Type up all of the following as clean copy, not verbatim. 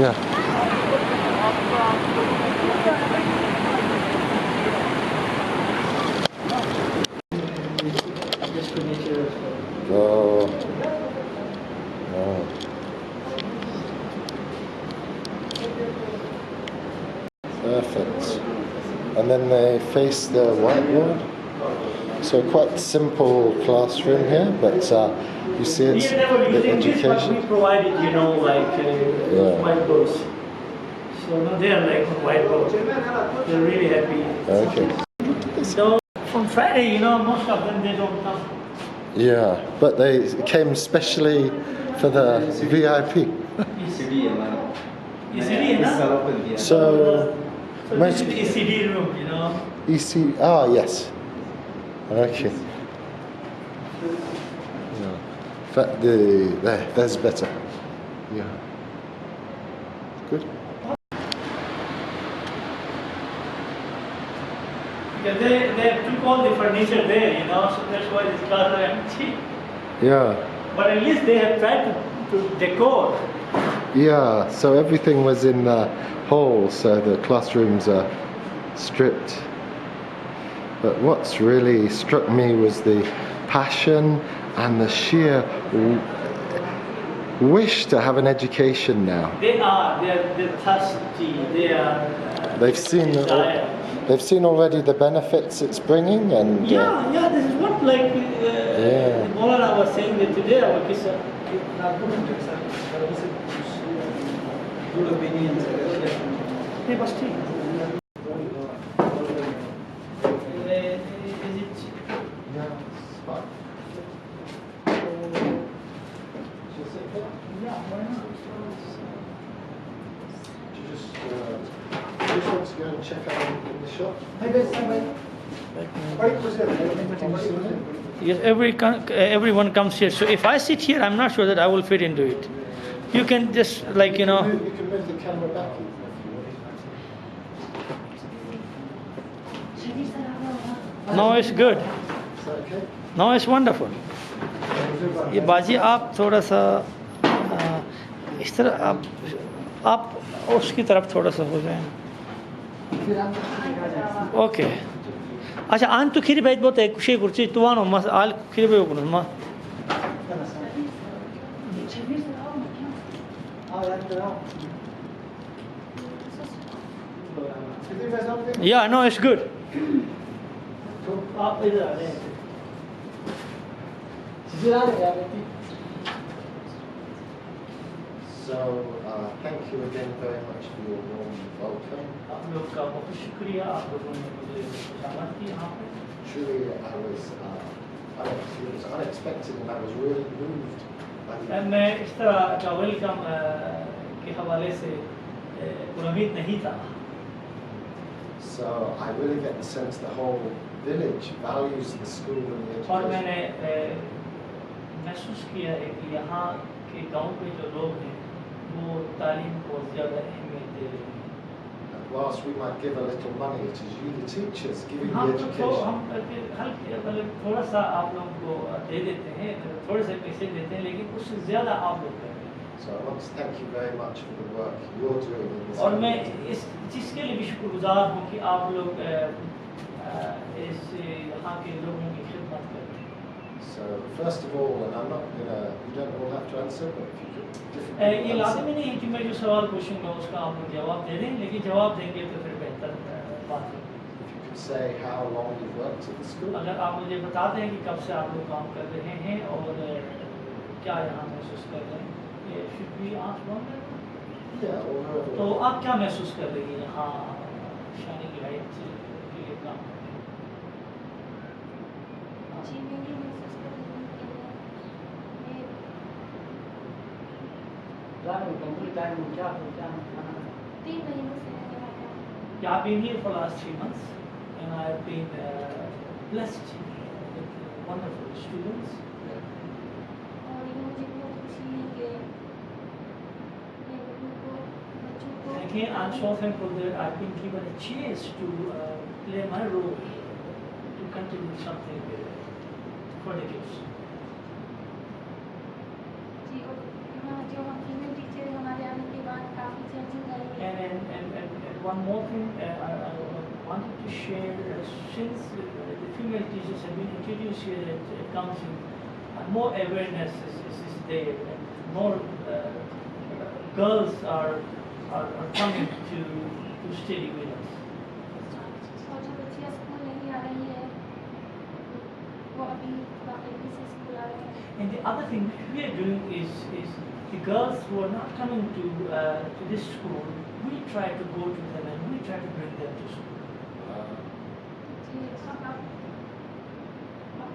Yeah. Oh. Oh. Perfect. And then they face the whiteboard. So quite simple classroom here, but you see it's the education. We provided, whiteboards. So now they are like on whiteboard. They're really happy. Okay. So from Friday, most of them they don't come. Yeah, but they came specially for the VIP. So this is the ECD room, EC. Ah, yes. Okay. Yeah. That's better. Yeah. Good. Yeah, they took all the furniture there, so that's why this class are empty. Yeah. But at least they have tried to decor. Yeah, so everything was in the hall, so the classrooms are stripped. But what's really struck me was the passion and the sheer wish to have an education now. They're thirsty, They've seen already the benefits it's bringing, and this is what Maulana was saying that today our kids are good opinions. They must take. Go and check out in the shop. Yes, everyone comes here. So if I sit here, I'm not sure that I will fit into it. You can just You can move the camera back if you want. No, it's good. Is that okay? No, it's wonderful. ये बाजी आप थोड़ा सा इस तरह आप उसकी तरफ थोड़ा सा हो जाए. ओके. अच्छा आन तो खीरी बैठ बहुत है कुछ कुछ तो वानो मस आल खीरी बैठ करूँ माँ. Yeah, no, it's good. आप इधर आ रहे हैं. So, thank you again very much for your warm welcome. आप लोग का बहुत शुक्रिया आप लोगों ने मुझे खुशामद की यहाँ पे. Truly, it was unexpected and I was really moved by the. मैं इस तरह का वेलकम के हवाले से उम्मीद नहीं था. So I really get the sense the whole village values the school and the education. और मैंने महसूस किया है कि यहाँ के गांव के जो लोग हैं वो तालीम को ज़्यादा अहमियत दे रहे हैं. And whilst we might give a little money, it is you, the teachers, giving the हम education. मतलब थोड़ा सा आप लोगों को दे देते हैं, थोड़े से पैसे देते हैं, लेकिन उससे ज़्यादा आप लोग करते हैं. So I want to thank you very much for the work you're doing in this. और मैं इस चीज़ के लिए भी शुक्रगुजार हूँ कि आप लोग इस यहाँ के लोगों की खिदमत करते हैं. So first of all, and I'm not gonna, you don't all have to answer, but if you could. ये लाज़मी नहीं है कि मैं जो सवाल पूछूंगा उसका आप लोग जवाब दे दें, लेकिन जवाब देंगे तो फिर बेहतर बात है. If you could say how long you've worked at the school. अगर आप मुझे बता दें कि कब से आप लोग काम कर रहे हैं और क्या यहाँ महसूस कर रहे हैं. ये should we ask one? Yeah. तो आप क्या महसूस कर रही हैं यहाँ शाइनिंग लाइट के लिए काम करके? जी मैं ये महसूस कर रही हूँ कि मैं 3 महीनों से यहाँ पे हूँ. Yeah, I've been here for the last 3 months and I've been blessed with wonderful students. और ये मुझे बहुत खुशी है कि मैं बच्चों को Again, I'm so thankful that I've been given a chance to play my role, to contribute something for the kids. जी और यहाँ जो हम फीमेल टीचर हमारे आने के बाद काफ़ी one more thing I wanted to share. Since the female teachers have been introduced here at Gumsing, more awareness is there, and more girls are coming to study with us. और जो बच्चियाँ school नहीं आ रही है वो अभी बाकायदे से school आ रहे हैं. And the other thing we are doing is the girls who are not coming to this school, we try to go to them and we try to bring them to school. जी अब आप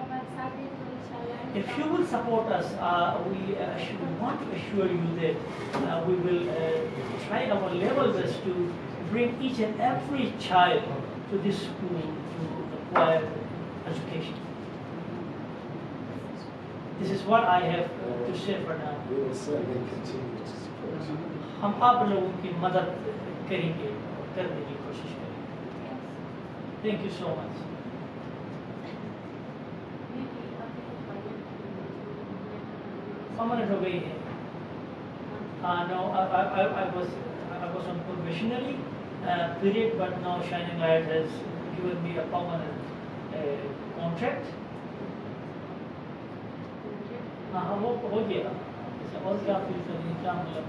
हमारे साथ हैं तो इंशाल्लाह. If you will support us, we want to assure you that we will try our level best to bring each and every child to this school to acquire education. This is what I have to say for now. We will certainly continue to support you. हम आप लोगों की मदद करेंगे और करने की कोशिश करेंगे. Thank you so much. Permanent हो गई है. No, I was on probationary period, but now Shining Light has given me a permanent contract. हाँ वो हो गया. और क्या फील करेंगे, क्या मतलब?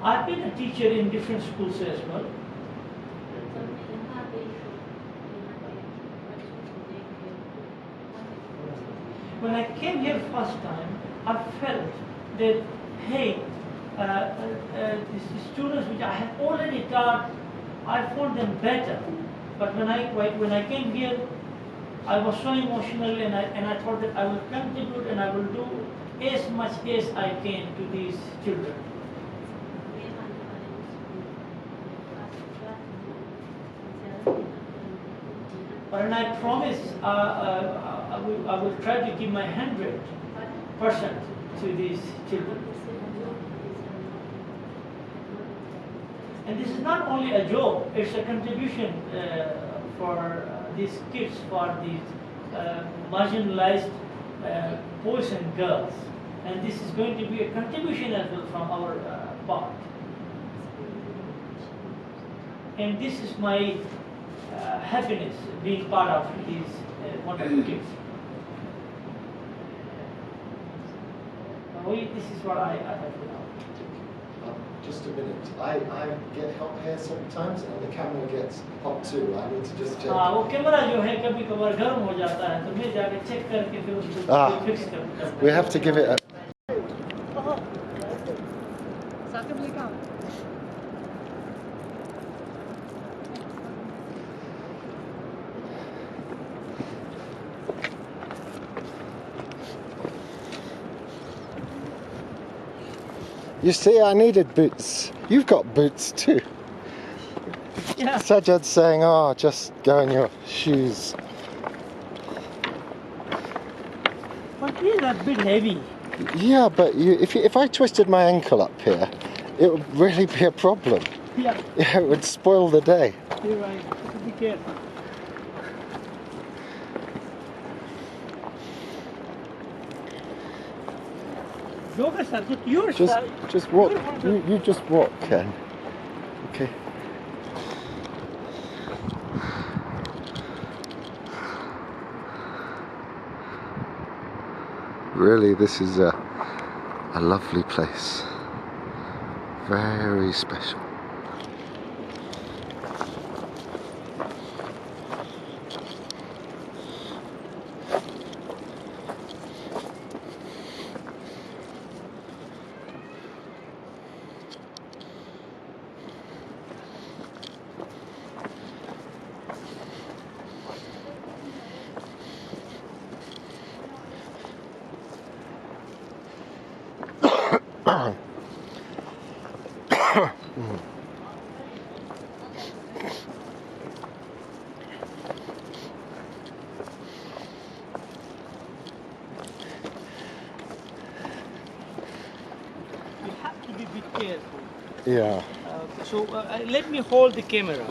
I've been a teacher in different schools as well. When I came here first time, I felt that, hey, the students which I have already taught, I found them better. But when I came here, I was so emotional, and I thought that I will contribute and I will do as much as I can to these children. And I promise I will try to give my 100% to these children. And this is not only a job; it's a contribution for these kids, for these marginalized boys and girls. And this is going to be a contribution as well from our part. And this is my happiness being part of these wonderful kids. This is what I have now. Just a minute. I get hot hair sometimes, and the camera gets hot too. I need to just check. वो camera जो है कभी कभार गर्म हो जाता है, तो मैं जाके चेक करके फिर उसको फिक्स करता हूँ. We have to give it a. You see, I needed boots. You've got boots too. Yeah. Sajad's saying, oh, just go in your shoes. But these are a bit heavy. Yeah, but if I twisted my ankle up here, it would really be a problem. Yeah. Yeah, it would spoil the day. You're right. Be careful. Yoga sir, your side. Just walk. You just walk, Ken. Okay. Really, this is a lovely place. Very special. Careful. Yeah. So let me hold the camera.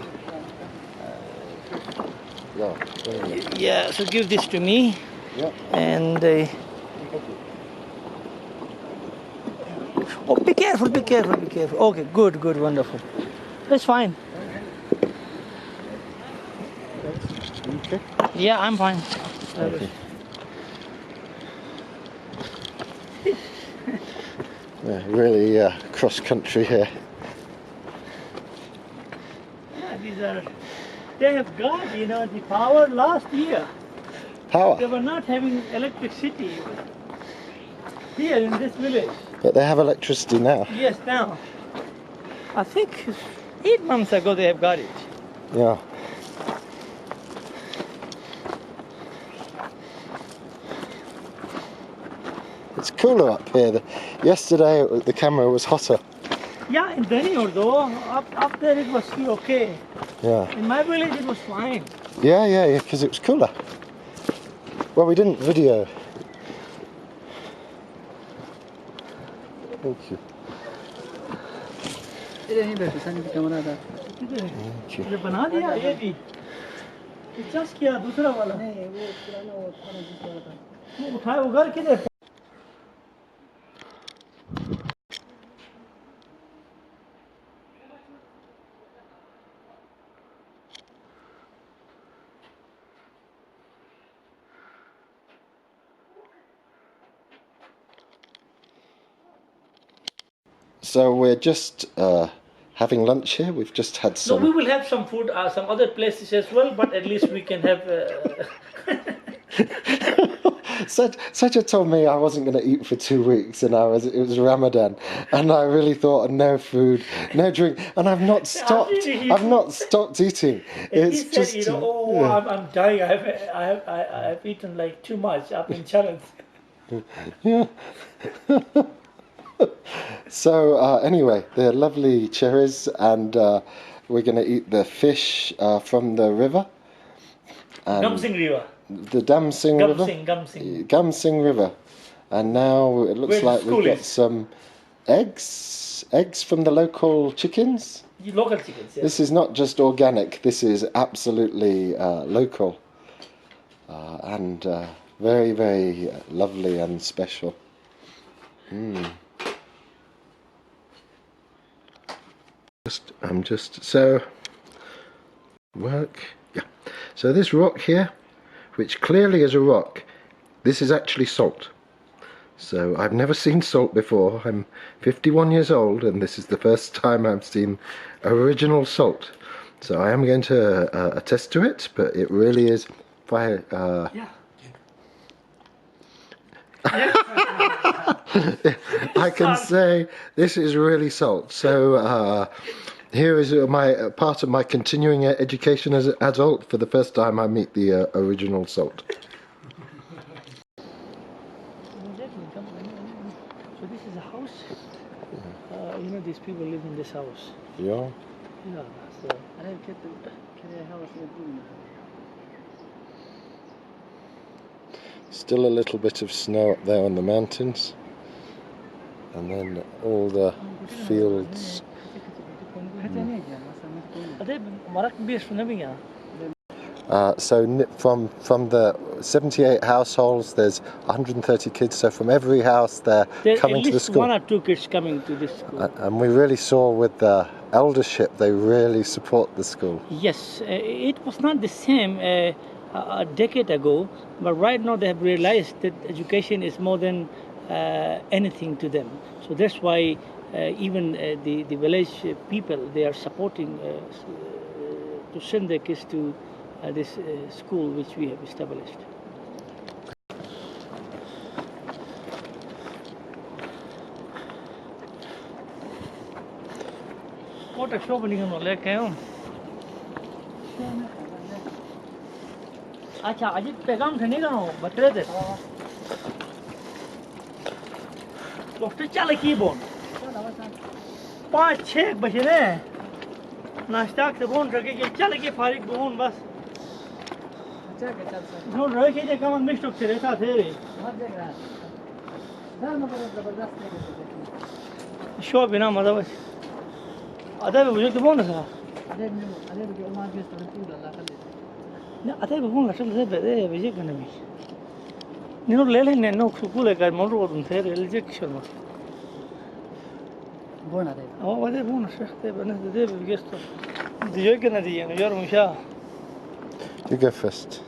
Yeah. Yeah. So give this to me. Yeah. And Oh, be careful, be careful, be careful. Okay, good, good, wonderful. That's fine. Okay. Yeah, I'm fine. Okay. Yeah, really cross country here. Yeah, they have got, the power last year. Power. They were not having electricity here in this village. But they have electricity now. Yes, now. I think 8 months ago they have got it. Yeah. It's cooler up here. Yesterday the camera was hotter. Yeah, in Danio though, up there it was still okay. Yeah. In my village it was fine. Yeah, because it was cooler. Well, we didn't video. Thank you. Thank you. ये बना दिया ये भी recharge किया दूसरा वाला नहीं वो पुराना वो दूसरा था वो उठाए वो घर किधर So we're just having lunch here. We've just had some. No, we will have some food some other places as well, but at least we can have Saja told me I wasn't going to eat for 2 weeks, and it was Ramadan, and I really thought no food, no drink, and I've not stopped. I've not stopped eating. It's he just said, I'm dying. I have eaten like too much. I've been challenged. Yeah. So anyway, they're lovely cherries, and we're going to eat the fish from the river. Gumsing River. The Gumsing River. Gumsing River. And now it looks like we've got some eggs from the local chickens. Local chickens, yes. This is not just organic, this is absolutely local. And very, very lovely and special. So this rock here, which clearly is a rock, this is actually salt. So I've never seen salt before. I'm 51 years old, and this is the first time I've seen original salt. So I am going to attest to it, but it really is I can say this is really salt. So here is my part of my continuing education as an adult. For the first time I meet the original salt. So this is a house. These people live in this house. Yeah. Yeah. So still a little bit of snow up there on the mountains, and then all the fields. So from the 78 households, there's 130 kids. So from every house, they're coming to the school. One or two kids coming to this school. And we really saw with the eldership, they really support the school. Yes, it was not the same a decade ago, but right now they have realized that education is more than anything to them. So that's why even the village people, they are supporting to send their kids to this school which we have established. What a show bani kano leke ho. अच्छा अजीब पैगाम ठंडी करो बतरे दे doctor चल की bone 5-6 बजे ने नाश्ता के बोन रखे के चल के फारिग बोन बस अच्छा के चल सर जो रखे के कम मिस्टेक से रहता थे रे मत देख रहा डर न पड़े जबरदस्त नहीं शो बिना मजा बस अदे मुझे तो बोन था अदे के उम्र के तरफ पूरा अल्लाह कर ना अतः बहुन लक्षण से बेदे विजय करने में निनो ले लेने नो सुकूल का मोर वो तुम थे religious Sharma Buona dai. Oh, ma è buono, certo, non ti devo chiesto. Di io che ne dico, io non so. You go first.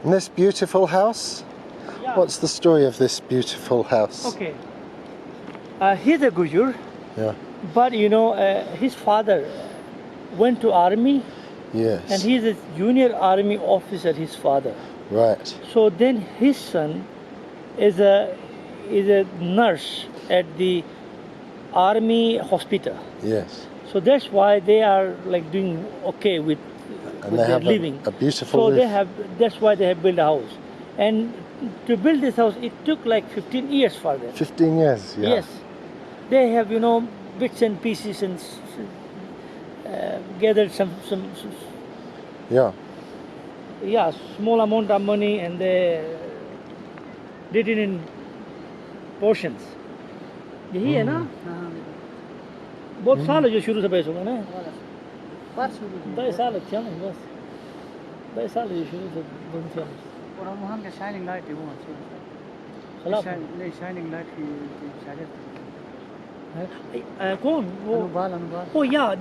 And this beautiful house? Yeah. What's the story of this beautiful house? Okay. He's a Gujur, Yeah. but you know, his father went to army, Yes. and he's a junior army officer, his father. Right. So then his son is a nurse at the army hospital. Yes. So that's why they are like doing okay with And they their have living. a beautiful So roof. they have. That's why they have built a house. And to build this house, it took like 15 years for them. 15 years, yeah. Yes, they have, you know, bits and pieces and gathered some Yeah. yeah, small amount of money, and they did it in portions. यही है ना? बहुत साल है जो शुरू से पैसों का ना? 10 साल अच्छा ना बस. 10 साल है जो शुरू से बनते हैं. और हम वहाँ के shining light है वो अच्छी. खिलाफ. नहीं shining light की शायद. कौन? वो. अनुबाल. Oh yeah,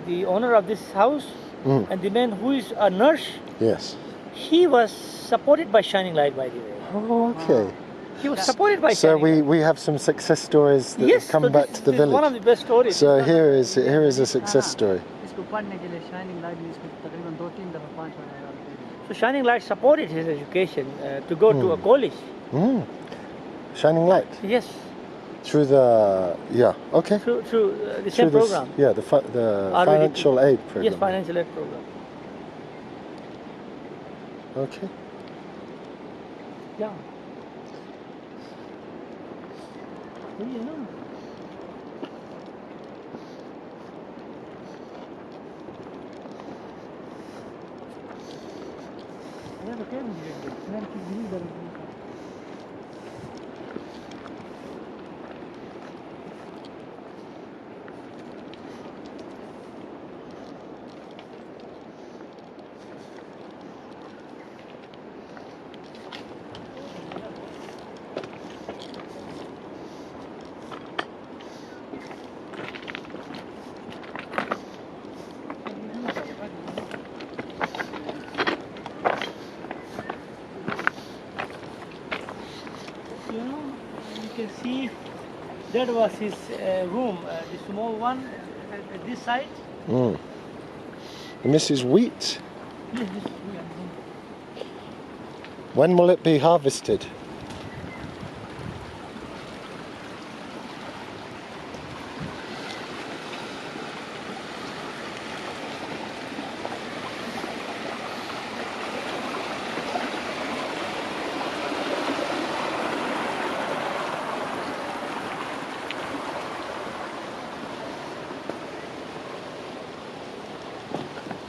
the owner of this house and the man who is a nurse, Yes. he was supported by Shining Light, by the way. Oh, okay. He was supported by So Shining Light. we have some success stories that Yes, have come so back this to the is one of village. the best stories. So here is a success story. इसको पढ़ने के लिए shining light में इसको तकरीबन 2-3 दफा 5 बार आया. So Shining Light supported his education to go to a college. Mm. Shining light Yes, through the okay through the through same this, program. the RCDP. financial aid program. Yes, financial aid program. Okay. Yeah. You know. Yeah, okay. You know, you can see that was his room, the small one at this side. Mm. And this is wheat. Yes, When will it be harvested?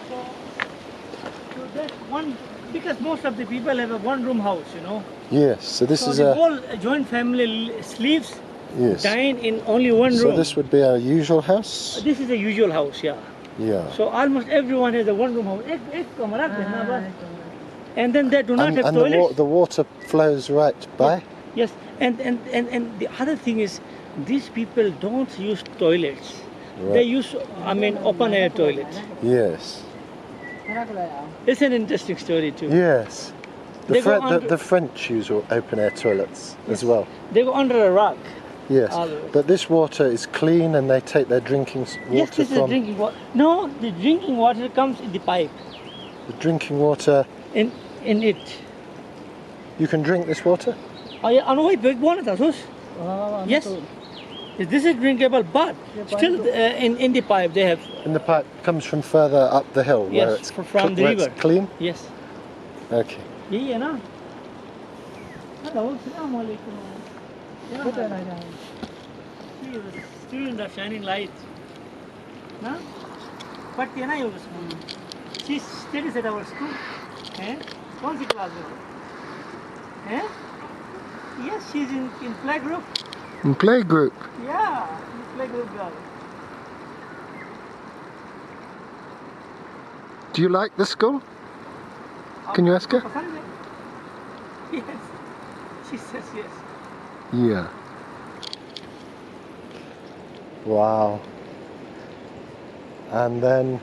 So that's one, because most of the people have a one-room house, you know. Yes. So this So is the a whole joint family sleeps, yes. dine in only one So room. this would be our usual house. This is a usual house, yeah. Yeah. So almost everyone has a one-room house. एक कमरा है ना बस. And then they do not have and toilets. the water flows right by. Yes, and the other thing is, these people don't use toilets. Right. They use, I mean, open air toilets. Yes. It's an interesting story too. Yes. They go under- The French use open air toilets as well. They go under a rock. Yes. Always. But this water is clean and they take their drinking water Yes, this is from. drinking water. No, the drinking water comes in the pipe. The drinking water. In it. You can drink this water? Oh yeah, I know why big one is. Yes. This is drinkable, but still in the pipe they have. And the pipe comes from further up the hill where Yes, it's from the where river. It's clean? Yes. Okay. Yeah, no. Hello, Assalamu alaikum. See, the students are shining light. No? But you know, she studies at our school. Eh? कौन सी class में? Eh? Yes, she's in playgroup. In playgroup? Yeah, playgroup girl. Do you like the school? Can you ask her? Yes. She says yes. Yeah. Wow. And then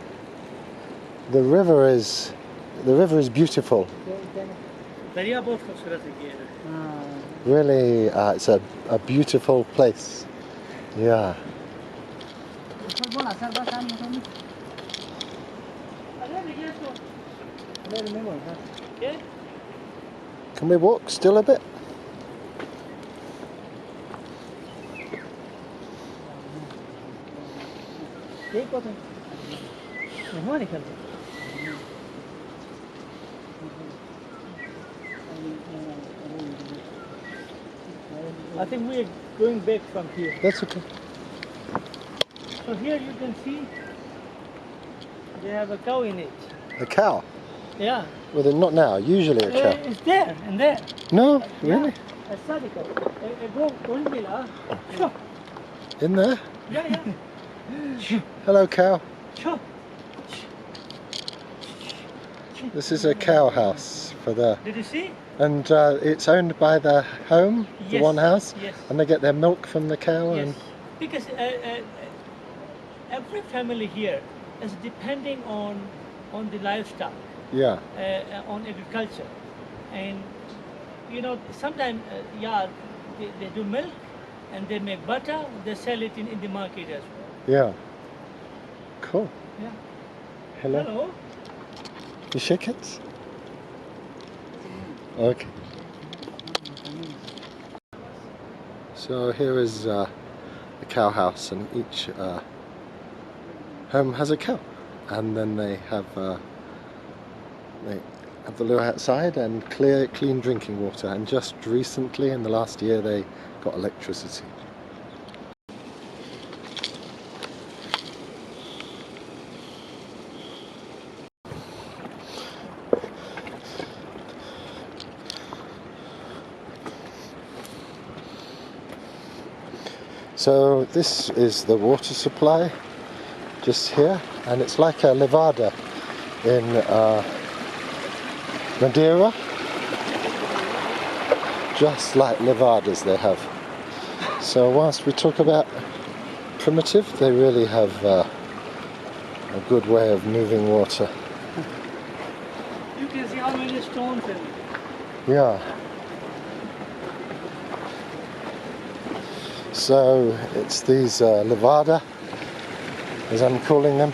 the river is beautiful. दरिया बहुत खूबसूरत है. Really, it's a beautiful place. Yeah. Can we walk still a bit? I think we are going back from here. That's okay. So here you can see they have a cow in it. A cow? Yeah. Well, they're not now. Usually a cow. It's there and there. No, really? I saw the cow. Go, Sure. In there? Yeah. Hello, cow. Sure. This is a cow house for the. Did you see? And it's owned by the home, the Yes, one house, yes. and they get their milk from the cow. Yes. And Because every family here is depending on the livestock, yeah, on agriculture, and you know sometimes they do milk and they make butter. They sell it in the market as well. yeah, cool. Yeah. Hello. Hello. You shake it? Okay. So here is a cow house, and each home has a cow, and then they have the loo outside and clean drinking water. And just recently, in the last year, they got electricity. So this is the water supply just here, and it's like a levada in Madeira, just like levadas they have. So whilst we talk about primitive, they really have a good way of moving water. You can see how many stones in it. Yeah. So it's these levada, as I'm calling them,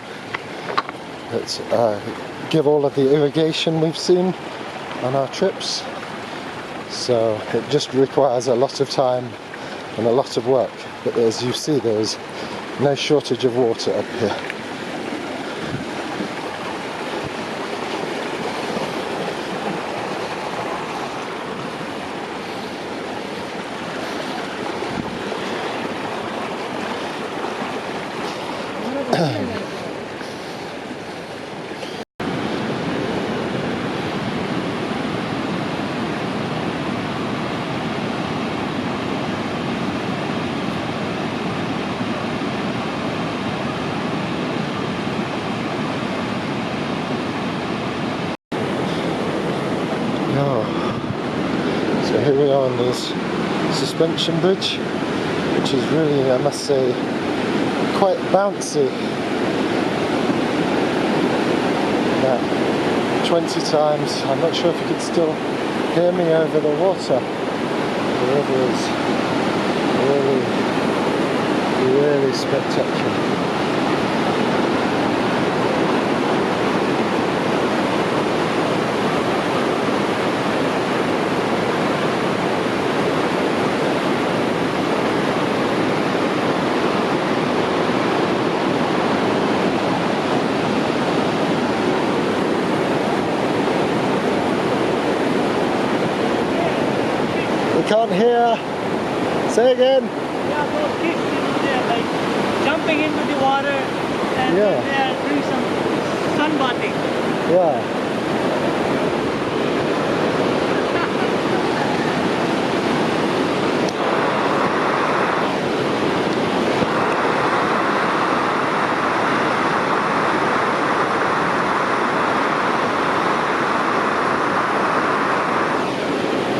that give all of the irrigation we've seen on our trips. So it just requires a lot of time and a lot of work. But as you see, there is no shortage of water up here. on this suspension bridge, which is really, I must say, quite bouncy. About 20 times. I'm not sure if you could still hear me over the water. The river is really spectacular. Can't hear. Say again. Yeah, those kids, they're like jumping into the water and Yeah. they are doing some sunbathing. Yeah.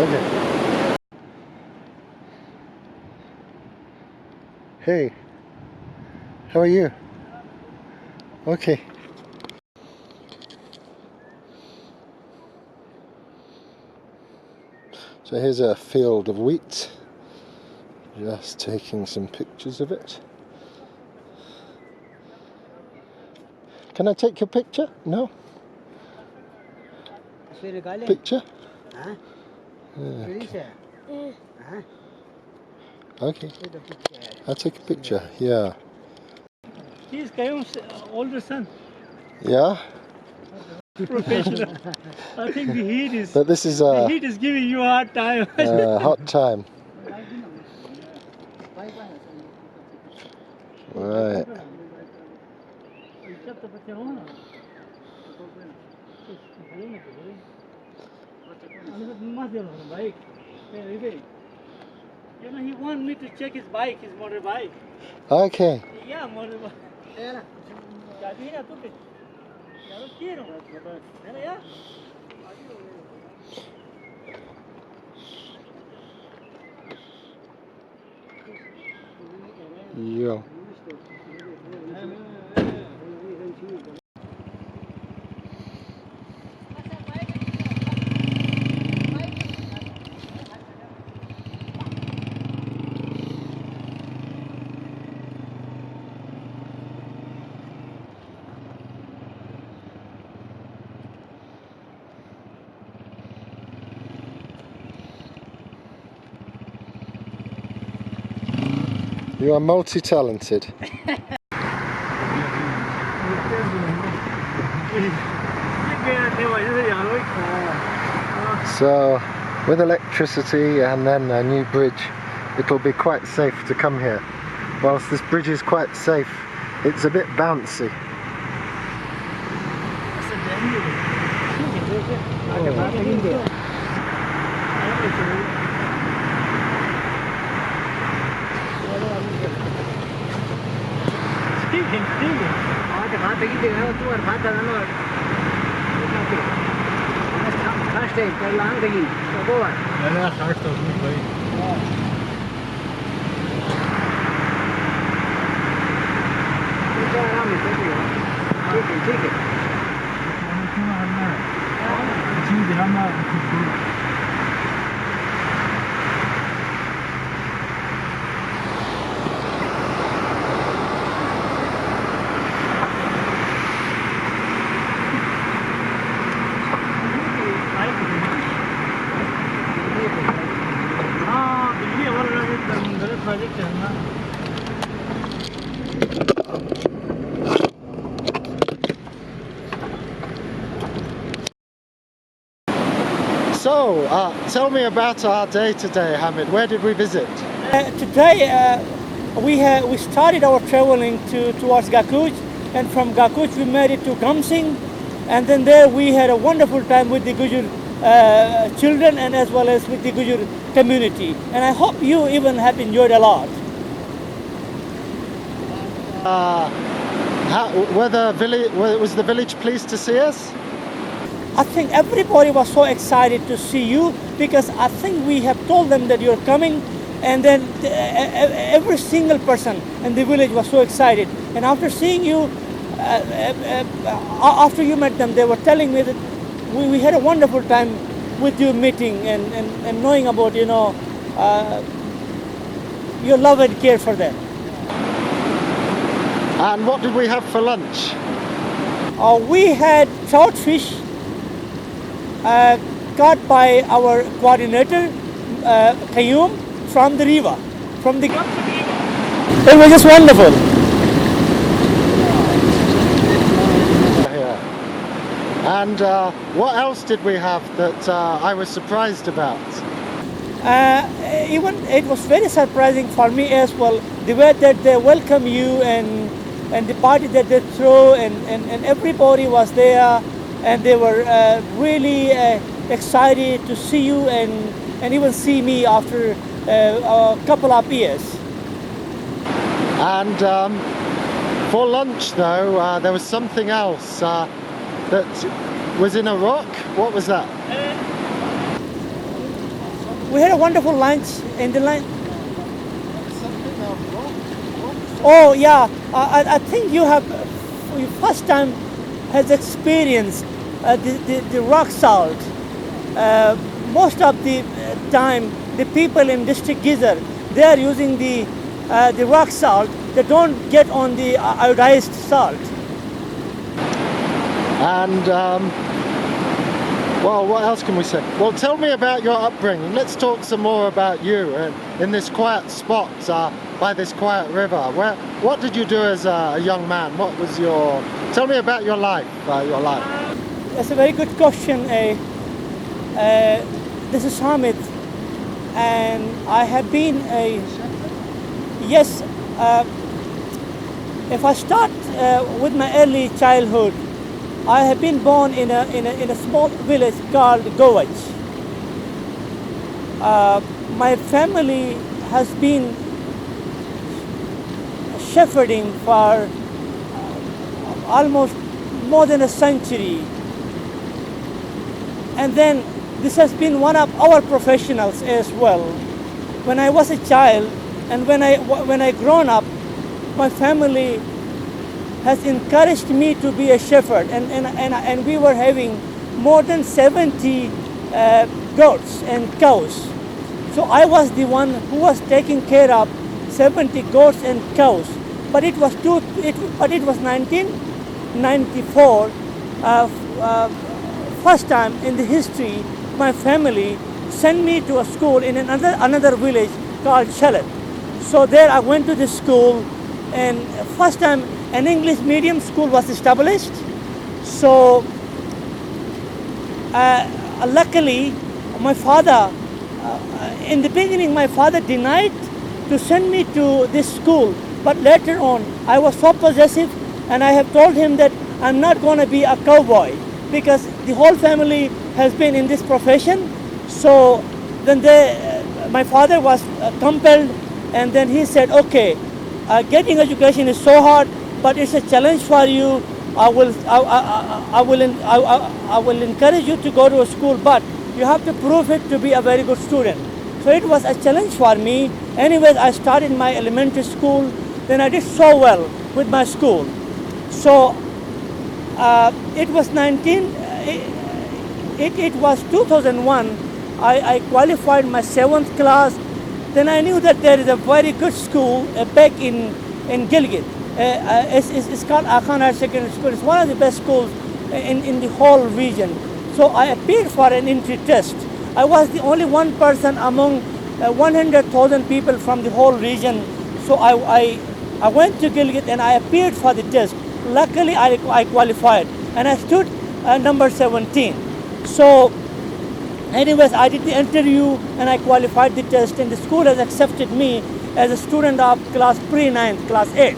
Okay. Hey, how are you? Okay. So here's a field of wheat. Just taking some pictures of it. Can I take your picture? No? Picture? Okay. Okay. I'll take a picture. Yeah. He's Kayum's older son. Yeah? Professional. I think the heat is. But this is The a heat is giving you a hard time. hot time. Right. You know, he wanted me to check his bike, his motorbike. Okay. Yeah, motorbike. Yeah. Yeah. You are multi-talented. So, with electricity and then a new bridge, it'll be quite safe to come here. Whilst this bridge is quite safe, it's a bit bouncy. So, tell me about our day today, Hamid. Where did we visit? Today we started our traveling towards Gakuj, and from Gakuj we made it to Gumsing, and then there we had a wonderful time with the Gujur children and as well as with the Gujur community. And I hope you even have enjoyed a lot. Was the village pleased to see us? I think everybody was so excited to see you because I think we have told them that you're coming, and then every single person in the village was so excited. And after seeing you, after you met them, they were telling me that we had a wonderful time with you meeting and knowing about, your love and care for them. And what did we have for lunch? We had trout fish caught by our coordinator, Qayyum, from the river, from the Gumsing river. It was just wonderful. Yeah. And what else did we have that I was surprised about? Even it was very surprising for me as well, the way that they welcome you and the party that they throw, and everybody was there, and they were really excited to see you and even see me after a couple of years. And for lunch though, there was something else that was in a rock. What was that? We had a wonderful lunch in the lunch. Oh yeah, I think you have, for your first time, has experienced the rock salt. Most of the time, the people in District Gizar, they are using the rock salt. They don't get on the iodized salt. And well, what else can we say? Well, tell me about your upbringing. Let's talk some more about you in this quiet spot by this quiet river. What did you do as a young man? What was your? Tell me about your life. That's a very good question. This is Hamid, and I have been a yes. If I start with my early childhood, I have been born in a small village called Gowaj. My family has been shepherding for almost more than a century, and then this has been one of our professionals as well. When I was a child, and when I grown up, my family has encouraged me to be a shepherd, and we were having more than 70 goats and cows. So I was the one who was taking care of 70 goats and cows. But it was 1994, first time in the history my family sent me to a school in another village called Chalat. So there I went to the school, and first time an English medium school was established. So luckily my father, in the beginning my father denied to send me to this school, but later on I was so possessive, and I have told him that I'm not going to be a cowboy because the whole family has been in this profession. So then my father was compelled, and then he said, okay, getting education is so hard, but it's a challenge for you. I will encourage you to go to a school, but you have to prove it to be a very good student. So it was a challenge for me. Anyways, I started my elementary school. Then I did so well with my school. So it was 2001. I qualified my 7th class. Then I knew that there is a very good school back in Gilgit. It's called Akhan Higher Secondary School. It's one of the best schools in the whole region. So I appeared for an entry test. I was the only one person among 100,000 people from the whole region. So I went to Gilgit and I appeared for the test. Luckily, I qualified and I stood number 17. So anyways, I did the interview and I qualified the test, and the school has accepted me as a student of class pre-9th, class 8th.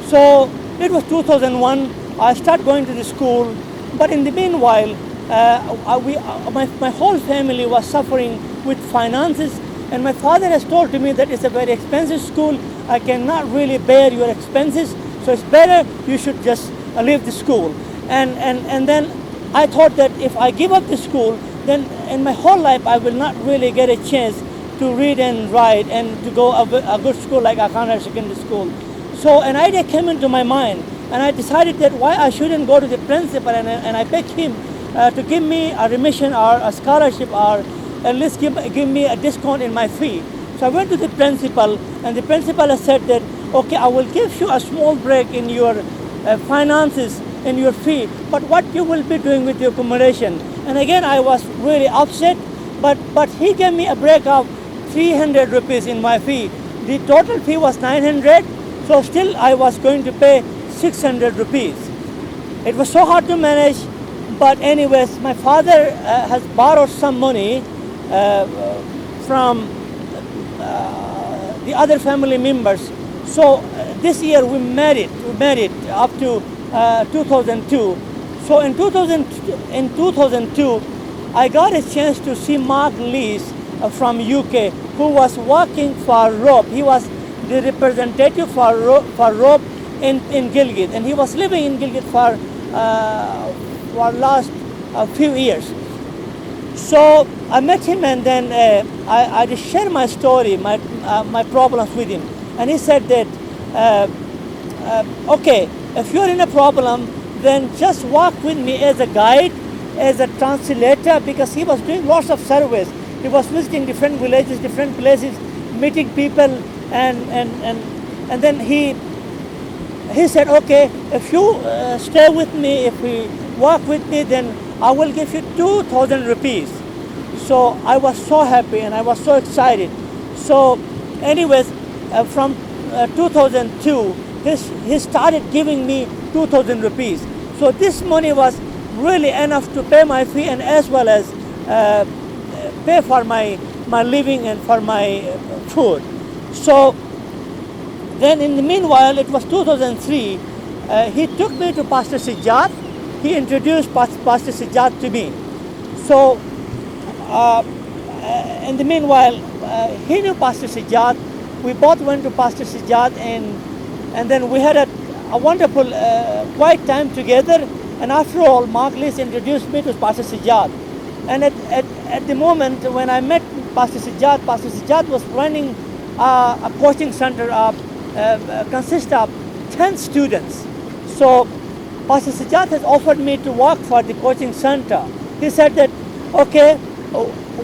So it was 2001. I started going to the school, but in the meanwhile, my whole family was suffering with finances, and my father has told to me that it's a very expensive school. I cannot really bear your expenses, so it's better you should just leave the school. And then I thought that if I give up the school, then in my whole life I will not really get a chance to read and write and to go a good school like Akana Secondary School. So an idea came into my mind, and I decided that why I shouldn't go to the principal and I begged him to give me a remission or a scholarship or at least give me a discount in my fee. So I went to the principal, and the principal has said that, okay, I will give you a small break in your finances, in your fee, but what you will be doing with your accommodation? And again, I was really upset, but he gave me a break of 300 rupees in my fee. The total fee was 900, so still I was going to pay 600 rupees. It was so hard to manage, but anyways, my father has borrowed some money from the other family members. So this year we married up to 2002. So in 2002, I got a chance to see Mark Lees from UK, who was working for Rope. He was the representative for Rope in Gilgit, and he was living in Gilgit for last few years. So I met him, and then I just shared my story, my problems with him, and he said that okay, if you're in a problem, then just walk with me as a guide, as a translator, because he was doing lots of service. He was visiting different villages, different places, meeting people, and then he said, okay, if you stay with me, if we walk with me, then I will give you 2,000 rupees. So I was so happy and I was so excited. So anyways, from 2002, he started giving me 2,000 rupees. So this money was really enough to pay my fee and as well as pay for my living and for my food. So then in the meanwhile, it was 2003, he took me to Pastor Sijat. He introduced Pastor Sijat to me. So in the meanwhile, he knew Pastor Sijat. We both went to Pastor Sijat, and then we had a wonderful, quiet time together. And after all, Mark Lees introduced me to Pastor Sijat. And at the moment when I met Pastor Sijat was running a coaching center consists of 10 students. So Pastor Sijat has offered me to work for the coaching center. He said that, okay,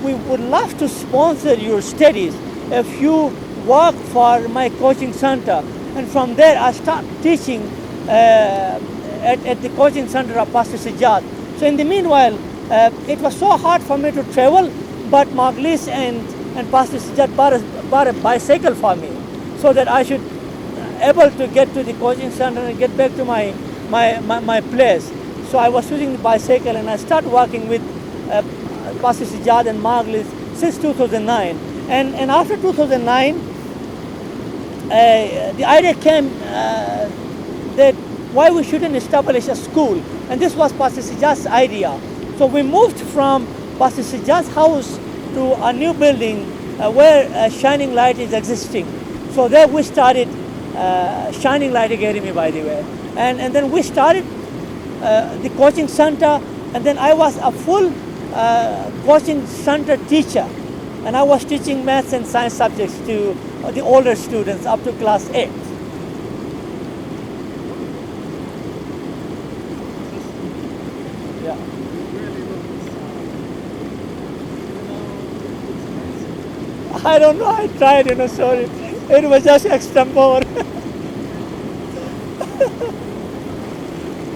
we would love to sponsor your studies if you work for my coaching center. And from there I start teaching at the coaching center of Pastor Sijat. So in the meanwhile, it was so hard for me to travel, but Mark Lees and Pastor Sijat bought a bicycle for me so that I should able to get to the coaching center and get back to my place. So I was using the bicycle and I started working with Pastor Sijat and Mark Lees since 2009. And after 2009, the idea came that why we shouldn't establish a school. And this was Pastor Sijat's idea. So we moved from Pastor Sijat's house to a new building where Shining Light is existing. So there we started Shining Light Academy, by the way. And then we started the coaching center, and then I was a full coaching center teacher. And I was teaching maths and science subjects to the older students up to class 8. Yeah. I don't know, I tried, sorry. It was just extempore.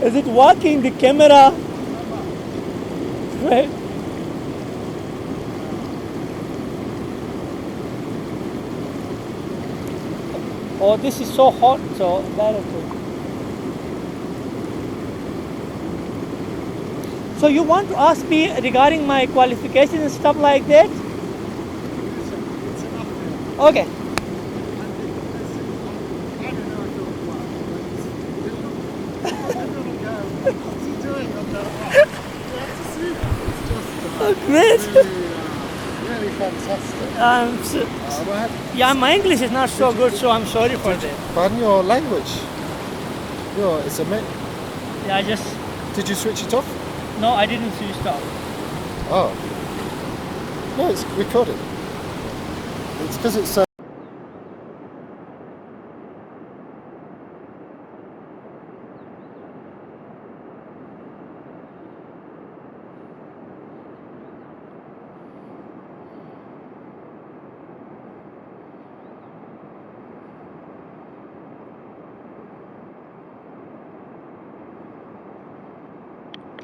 Is it working, the camera? Right? Oh, this is so hot, so that is good. So you want to ask me regarding my qualifications and stuff like that? Okay. Oh, great. Really fantastic. Yeah, my English is not so good, so I'm sorry for that. Pardon your language? It's a mate. Yeah, I just... Did you switch it off? No, I didn't switch it off. Oh. No, it's recording. It's because it's